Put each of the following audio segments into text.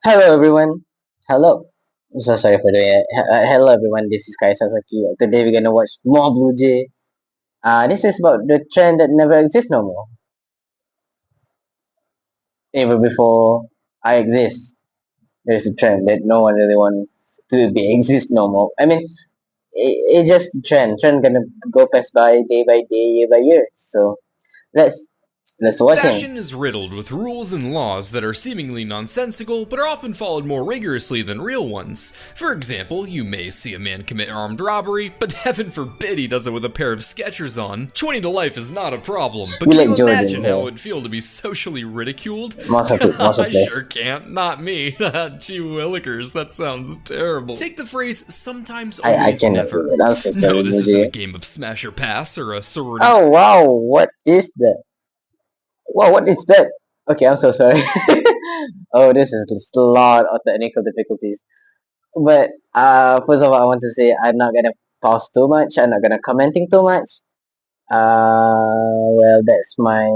Hello everyone. Hello. I'm so sorry for doing it. Hello everyone. This is Kai Sasaki. Today we're gonna watch more Blue Jay. This is about the trend that never exists no more. Even before I exist, there's a trend that no one really want to be exist no more. I mean, it just trend. Trend gonna go past by day, year by year. So let's let's watch him. Fashion is riddled with rules and laws that are seemingly nonsensical, but are often followed more rigorously than real ones. For example, you may see a man commit armed robbery, but heaven forbid he does it with a pair of Skechers on. 20 to life is not a problem, but We can like you Jordan, imagine how yeah. it would feel to be socially ridiculed? Most of it, most of I this. sure can't, not me. Gee willikers, that sounds terrible. Take the phrase sometimes I always cannot never. do that. I'm so sorry, No, this Blue isn't a Jay. game of smash or pass or a sorority. Oh wow, what is that? Wow, what is that? Okay, I'm so sorry. Oh, this is just a lot of technical difficulties. But first of all, I want to say I'm not gonna pause too much. I'm not gonna commenting too much. Well, that's my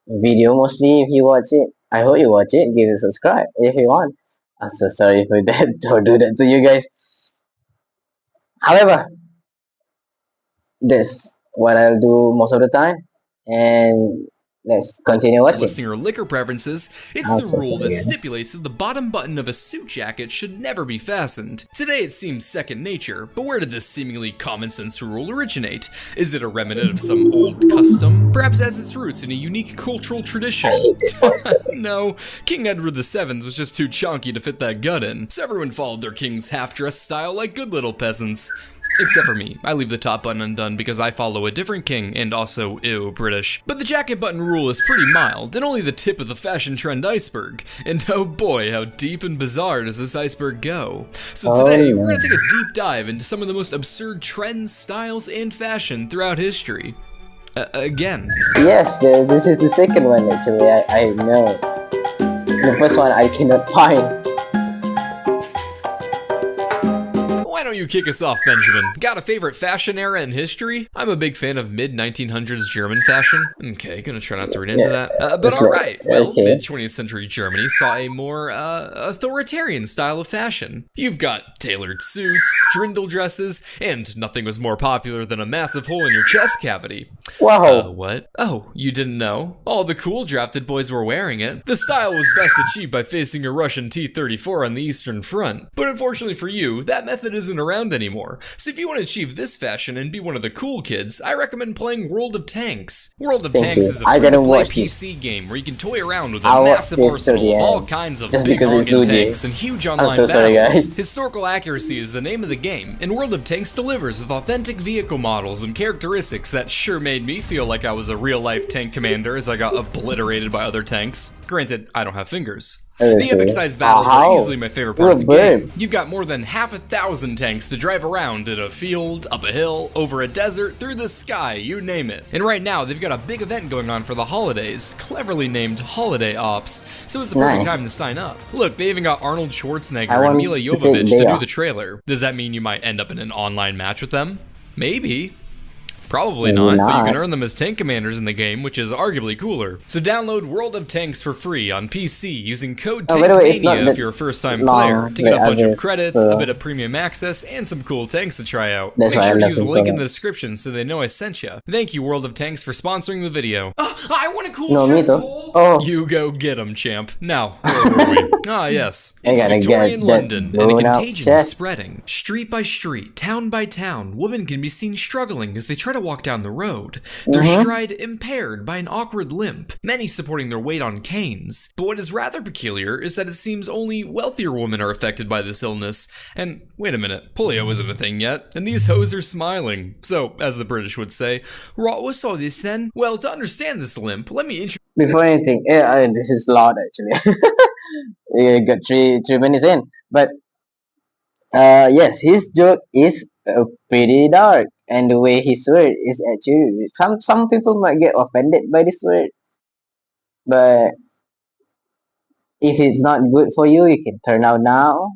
video mostly. If you watch it, I hope you watch it. Give it a subscribe if you want. I'm so sorry for that. Don't do that to you guys. However, this what I'll do most of the time, and let's continue watching. Listing your liquor preferences, it's I'm the so rule sorry, that guys. stipulates that the bottom button of a suit jacket should never be fastened. Today it seems second nature, but where did this seemingly common sense rule originate? Is it a remnant of some old custom? Perhaps it has its roots in a unique cultural tradition? No, King Edward VII was just too chunky to fit that gut in, so everyone followed their king's half-dress style like good little peasants. Except for me. I leave the top button undone because I follow a different king and also, ew, British. But the jacket button rule is pretty mild and only the tip of the fashion trend iceberg. And oh boy, how deep and bizarre does this iceberg go. So today, we're gonna take a deep dive into some of the most absurd trends, styles, and fashion throughout history. Again. Yes, this is the second one actually. I know. The first one I cannot find. Why don't you kick us off, Benjamin? Got a favorite fashion era in history? I'm a big fan of mid-1900s German fashion. Okay, gonna try not to read into that. But alright, well, okay. mid-20th century Germany saw a more, authoritarian style of fashion. You've got tailored suits, drindle dresses, and nothing was more popular than a massive hole in your chest cavity. Wow. What? Oh, you didn't know? All the cool drafted boys were wearing it. The style was best achieved by facing a Russian T-34 on the Eastern Front. But unfortunately for you, that method isn't around anymore. So if you want to achieve this fashion and be one of the cool kids, I recommend playing World of Tanks. World of Tanks is a free-to-play PC game where you can toy around with a massive arsenal of all kinds of big honking tanks and huge online battles. Historical accuracy is the name of the game, and World of Tanks delivers with authentic vehicle models and characteristics that sure made me feel like I was a real-life tank commander as I got obliterated by other tanks. Granted, I don't have fingers. The epic-sized battles are easily my favorite part of the game. You've got more than half a thousand tanks to drive around in a field, up a hill, over a desert, through the sky, you name it. And right now, they've got a big event going on for the holidays, cleverly named Holiday Ops, so it's the perfect time to sign up. Look, they even got Arnold Schwarzenegger and Mila Jovovich to do the trailer. Does that mean you might end up in an online match with them? Maybe. Probably not, but you can earn them as tank commanders in the game, which is arguably cooler. So download World of Tanks for free on PC using code TANKMANIA if you're a first-time player to get a bunch of credits, a bit of premium access, and some cool tanks to try out. Make sure to use the link in the description so they know I sent you. Thank you, World of Tanks, for sponsoring the video. I want a cool chest hole! You go get 'em, champ. Now, where were we? Ah, yes. It's Victorian London, and a contagion is spreading. Street by street, town by town, women can be seen struggling as they try to walk down the road, their stride impaired by an awkward limp, many supporting their weight on canes. But what is rather peculiar is that it seems only wealthier women are affected by this illness. And wait a minute, polio isn't a thing yet, and these hoes are smiling. So, as the British would say, what was all this then? Well, to understand this limp, let me introduce... Before anything, this is loud actually. We got three minutes in, but yes, his joke is pretty dark, and the way his word is actually some people might get offended by this word, but if it's not good for you, you can turn out now.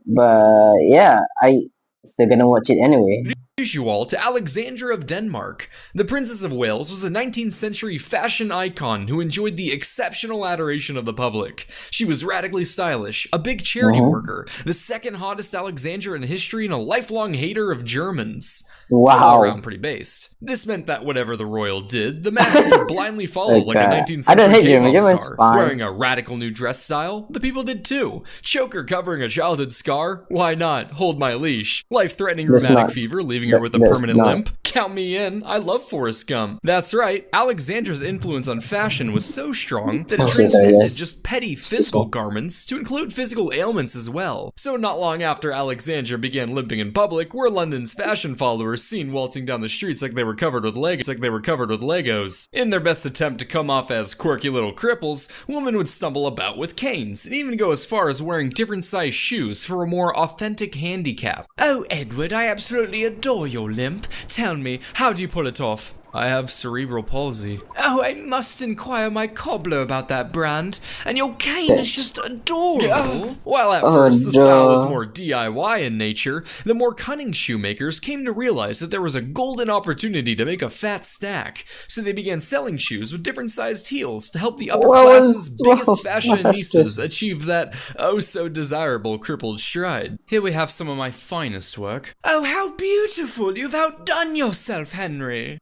But yeah, I still gonna watch it anyway. you all to Alexandra of Denmark. The Princess of Wales was a 19th century fashion icon who enjoyed the exceptional adoration of the public. She was radically stylish, a big charity worker, the second hottest Alexandra in history, and a lifelong hater of Germans. Wow. So all around pretty based. This meant that whatever the royal did, the masses would blindly follow like a 19th I don't century hate German. K-pop German's star. fine. Wearing a radical new dress style, the people did too. Choker covering a childhood scar? Why not? Hold my leash. Life-threatening rheumatic fever, leaving her with a permanent limp? Count me in. I love Forrest Gump. That's right. Alexandra's influence on fashion was so strong that it transcended just petty physical garments to include physical ailments as well. So not long after Alexandra began limping in public, were London's fashion followers seen waltzing down the streets like they were covered with Legos. In their best attempt to come off as quirky little cripples, women would stumble about with canes and even go as far as wearing different sized shoes for a more authentic handicap. Oh, Edward, I absolutely adore your limp. Tell me, how do you pull it off? I have cerebral palsy. Oh, I must inquire my cobbler about that brand. And your cane is just adorable. While at first the style was more DIY in nature, the more cunning shoemakers came to realize that there was a golden opportunity to make a fat stack. So they began selling shoes with different sized heels to help the upper class's biggest fashionistas achieve that oh-so-desirable crippled stride. Here we have some of my finest work. Oh, how beautiful! You've outdone yourself, Henry.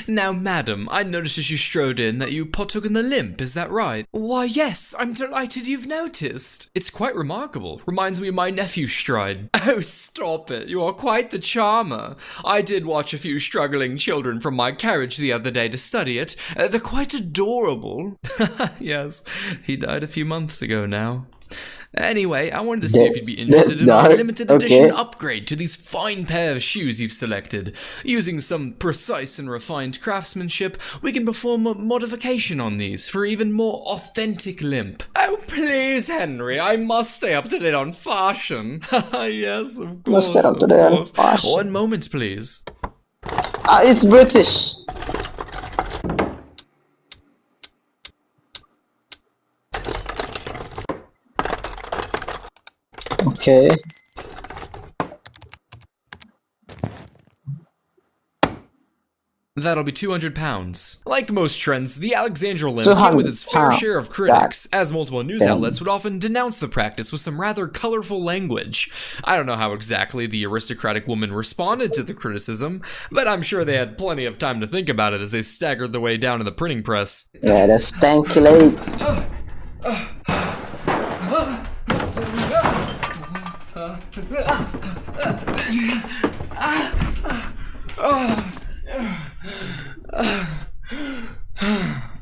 Now, madam, I noticed as you strode in that you partook in the limp, is that right? Why, yes, I'm delighted you've noticed. It's quite remarkable. Reminds me of my nephew's stride. Oh, stop it. You are quite the charmer. I did watch a few struggling children from my carriage the other day to study it. They're quite adorable. Yes, he died a few months ago now. Anyway, I wanted to see if you'd be interested in our limited edition upgrade to these fine pair of shoes you've selected. Using some precise and refined craftsmanship, we can perform a modification on these for even more authentic limp. Oh, please, Henry, I must stay up to date on fashion. Yes, of course. Must stay up to date on fashion. 1 moment, please. It's British. Okay. That'll be £200. Like most trends, the Alexandra limp came with its fair share of critics, as multiple news outlets would often denounce the practice with some rather colorful language. I don't know how exactly the aristocratic woman responded to the criticism, but I'm sure they had plenty of time to think about it as they staggered their way down to the printing press. Yeah, that's stanky late.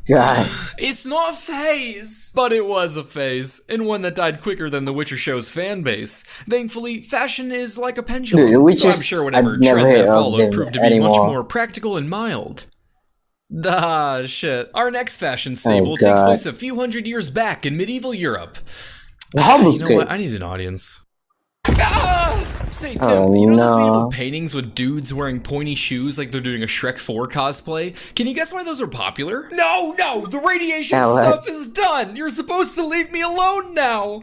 God. It's not a phase! But it was a phase, and one that died quicker than The Witcher show's fan base. Thankfully, fashion is like a pendulum, so I'm sure whatever trend that followed proved to be much more practical and mild. Ah, shit. Our next fashion stable takes place a few hundred years back in medieval Europe. You know what? I need an audience. Say, Tim, you know those medieval paintings with dudes wearing pointy shoes like they're doing a Shrek 4 cosplay? Can you guess why those are popular? No, the radiation stuff is done! You're supposed to leave me alone now!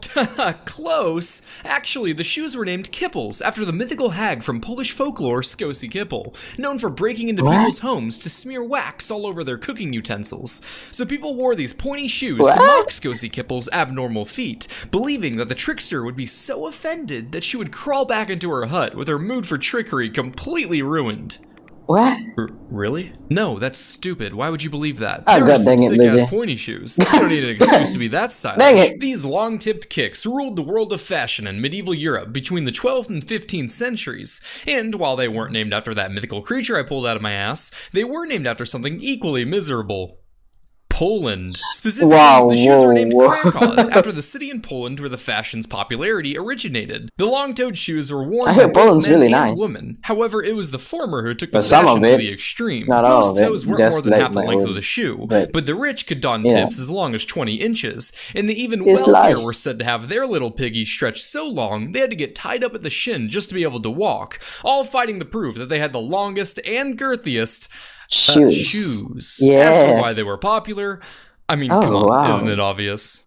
Close. Actually, the shoes were named Kipples, after the mythical hag from Polish folklore, Skosi Kippel, known for breaking into people's homes to smear wax all over their cooking utensils. So people wore these pointy shoes to mock Skosi Kippel's abnormal feat, believing that the trickster would be so offended that she would crawl back into her hut with her mood for trickery completely ruined. What? Really? No, that's stupid. Why would you believe that? Oh, God dang it, sick-ass pointy shoes. You don't need an excuse to be that stylish. These long-tipped kicks ruled the world of fashion in medieval Europe between the 12th and 15th centuries. And while they weren't named after that mythical creature I pulled out of my ass, they were named after something equally miserable. Poland. Specifically, the shoes were named Krakows after the city in Poland where the fashion's popularity originated. The long-toed shoes were worn by both men and women. However, it was the former who took the fashion to the extreme. Most toes weren't more than half the length of the shoe, but the rich could don tips as long as 20 inches, and the even wealthier were said to have their little piggies stretched so long they had to get tied up at the shin just to be able to walk, all fighting to prove that they had the longest and girthiest shoes. As for why they were popular, I mean, come on, isn't it obvious?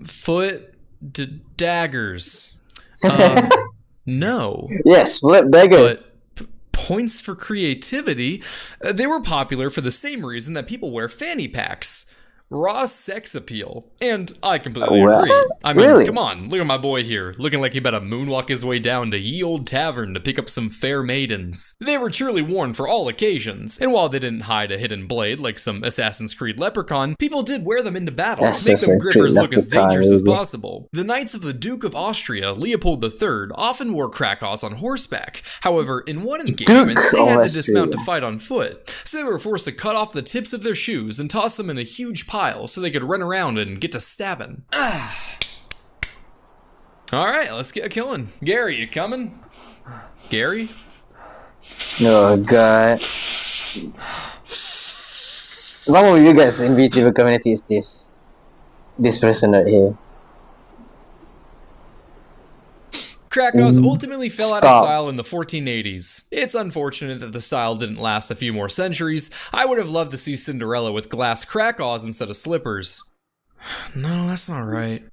Foot daggers. No. Yes, foot dagger. But points for creativity. They were popular for the same reason that people wear fanny packs. Raw sex appeal. And I completely agree. I mean, really? Come on, look at my boy here, looking like he better moonwalk his way down to ye old tavern to pick up some fair maidens. They were truly worn for all occasions, and while they didn't hide a hidden blade like some Assassin's Creed leprechaun, people did wear them into battle to make them grippers look as dangerous as possible. The knights of the Duke of Austria, Leopold III, often wore Krakos on horseback. However, in one engagement, they had to dismount to fight on foot, so they were forced to cut off the tips of their shoes and toss them in a huge pile so they could run around and get to stabbing. Alright, let's get a killing. Gary, you coming? Gary? Oh god. Some of you guys in VTuber community is this person right here. Krakos ultimately fell out of style in the 1480s. It's unfortunate that the style didn't last a few more centuries. I would have loved to see Cinderella with glass Krakos instead of slippers. No, that's not right.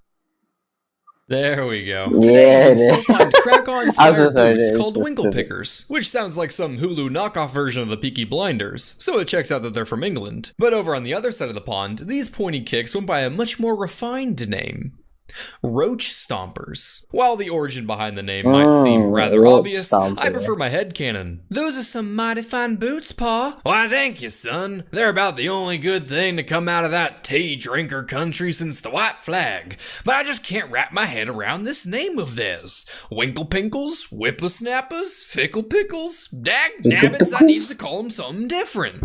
There we go. Today, you can still find Krakow-inspired boots called Winkle Pickers, which sounds like some Hulu knockoff version of the Peaky Blinders, so it checks out that they're from England. But over on the other side of the pond, these pointy kicks went by a much more refined name. Roach Stompers. While the origin behind the name might seem rather obvious, I prefer my headcanon. Those are some mighty fine boots, Pa. Why, thank you, son. They're about the only good thing to come out of that tea drinker country since the white flag. But I just can't wrap my head around this name of theirs. Winkle Pinkles, Whippersnappers, Fickle Pickles. Dag nabbits, I need to call them something different.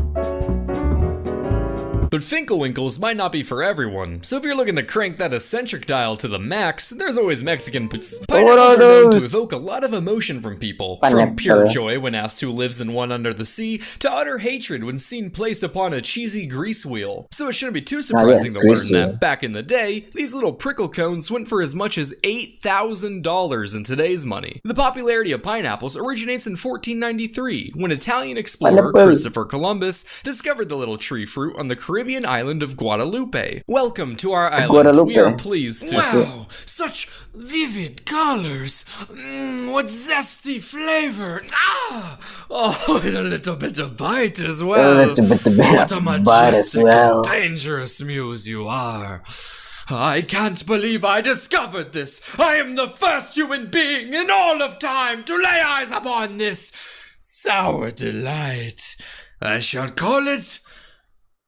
But Finkelwinkles might not be for everyone, so if you're looking to crank that eccentric dial to the max, there's always Mexican pineapples are known to evoke a lot of emotion from people, from pure joy when asked who lives in one under the sea, to utter hatred when seen placed upon a cheesy grease wheel. So it shouldn't be too surprising to learn that, back in the day, these little prickle cones went for as much as $8,000 in today's money. The popularity of pineapples originates in 1493, when Italian explorer Christopher Columbus discovered the little tree fruit on the Caribbean island of Guadalupe. Welcome to our island. We are pleased to... Wow, such vivid colors. What zesty flavor. Oh, and a little bit of bite as well. What a majestic and dangerous muse you are. I can't believe I discovered this. I am the first human being in all of time to lay eyes upon this sour delight. I shall call it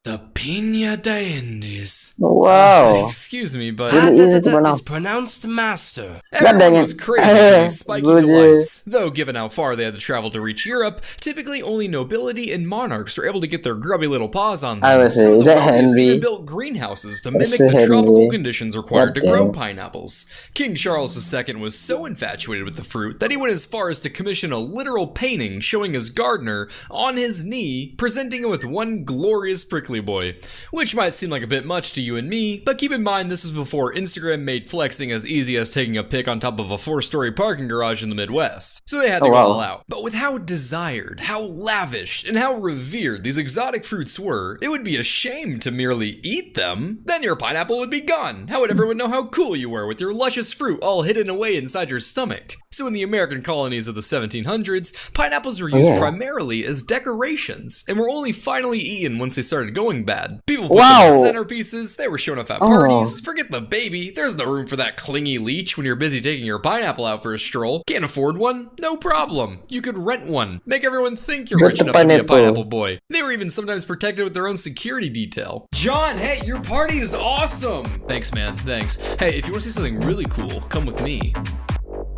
the Pina de Indies. Wow. Excuse me, but it's pronounced master. Everyone was crazy for these spiky delights. Though, given how far they had to travel to reach Europe, typically only nobility and monarchs were able to get their grubby little paws on them. Some of the wealthiest even built greenhouses to mimic the tropical conditions required to grow pineapples. King Charles II was so infatuated with the fruit that he went as far as to commission a literal painting showing his gardener on his knee, presenting it with one glorious prickly boy. Which might seem like a bit much to you and me, but keep in mind this was before Instagram made flexing as easy as taking a pic on top of a 4-story parking garage in the Midwest. So they had to go all out. But with how desired, how lavish, and how revered these exotic fruits were, it would be a shame to merely eat them. Then your pineapple would be gone. How would everyone know how cool you were with your luscious fruit all hidden away inside your stomach? So in the American colonies of the 1700s, pineapples were used primarily as decorations, and were only finally eaten once they started going bad. People put them in centerpieces, they were shown off at parties. Forget the baby, there's no room for that clingy leech when you're busy taking your pineapple out for a stroll. Can't afford one? No problem. You could rent one. Make everyone think you're rich enough to be a pineapple boy. They were even sometimes protected with their own security detail. John, hey, your party is awesome! Thanks, man, thanks. Hey, if you want to see something really cool, come with me.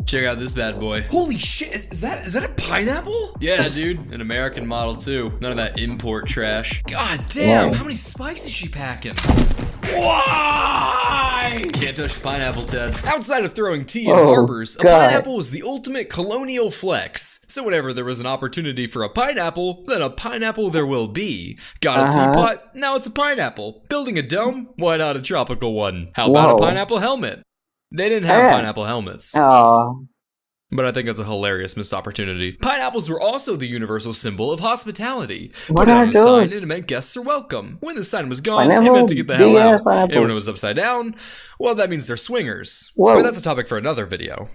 Check out this bad boy. Holy shit, is that a pineapple? Yeah, dude, an American model too. None of that import trash. God damn, how many spikes is she packing? Why? Can't touch the pineapple, Ted. Outside of throwing tea in harbors, a pineapple was the ultimate colonial flex. So whenever there was an opportunity for a pineapple, then a pineapple there will be. Got a teapot? Now it's a pineapple. Building a dome? Why not a tropical one? How about a pineapple helmet? They didn't have pineapple helmets. But I think that's a hilarious missed opportunity. Pineapples were also the universal symbol of hospitality. Put it on a sign and it meant guests are welcome. When the sign was gone, it meant to get the hell out. And when it was upside down, well, that means they're swingers. But that's a topic for another video.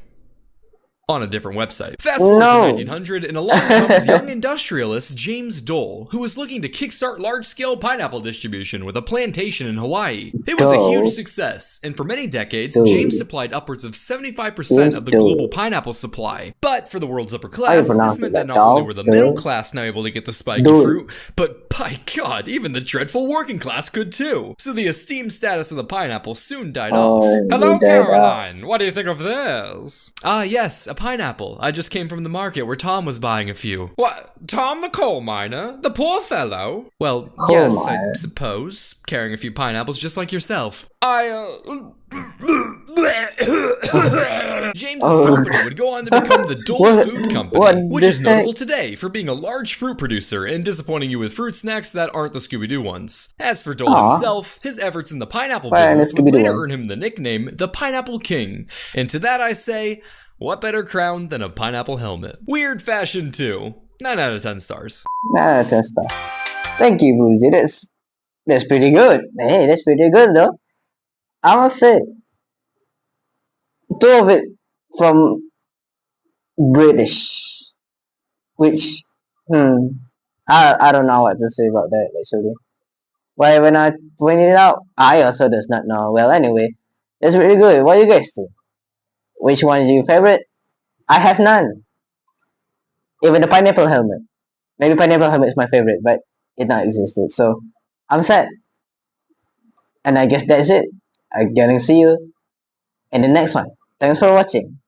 on a different website. Fast forward to No. 1900, and along comes young industrialist James Dole, who was looking to kickstart large-scale pineapple distribution with a plantation in Hawaii. It was a Dole. huge success, and for many decades, Dole. James supplied upwards of 75% James of the Dole. global pineapple supply. But for the world's upper How class, you pronounce this meant it, that not Dole? only were the Dole? middle class now able to get the spiky Dole. fruit, but by God, even the dreadful working class could too. So the esteemed status of the pineapple soon died off. Hello, they died off. Caroline. What do you think of this? Ah, yes, a pineapple. I just came from the market where Tom was buying a few. What? Tom the coal miner? The poor fellow? Well, Coal yes, miner. I suppose. Carrying a few pineapples just like yourself. James's company would go on to become the Dole What- Food Company, what which the is notable heck? today for being a large fruit producer and disappointing you with fruit snacks that aren't the Scooby-Doo ones. As for Dole Aw. himself, his efforts in the pineapple Why aren't business the would Scooby-Doo later one? earn him the nickname the Pineapple King. And to that I say, what better crown than a pineapple helmet? Weird fashion too. 9 out of 10 stars. Nah, that's stuff. Thank you, Boozy. That's pretty good. Hey, that's pretty good though. I must say, two of it from British, which I don't know what to say about that actually. Why when I pointed it out, I also does not know. Well, anyway, that's pretty good. What do you guys think? Which one is your favorite? I have none. Even the pineapple helmet. Maybe pineapple helmet is my favorite, but it not existed. So I'm sad. And I guess that's it. I'm gonna see you in the next one. Thanks for watching.